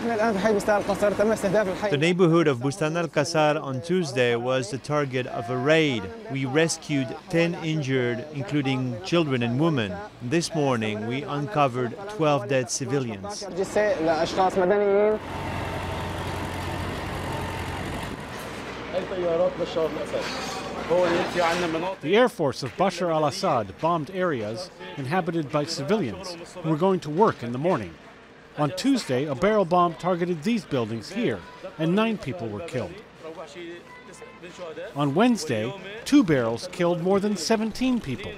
The neighborhood of Bustan al-Qasar on Tuesday was the target of a raid. We rescued 10 injured, including children and women. This morning, we uncovered 12 dead civilians. The Air Force of Bashar al-Assad bombed areas inhabited by civilians who were going to work in the morning. On Tuesday, a barrel bomb targeted these buildings here, and 9 people were killed. On Wednesday, 2 barrels killed more than 17 people.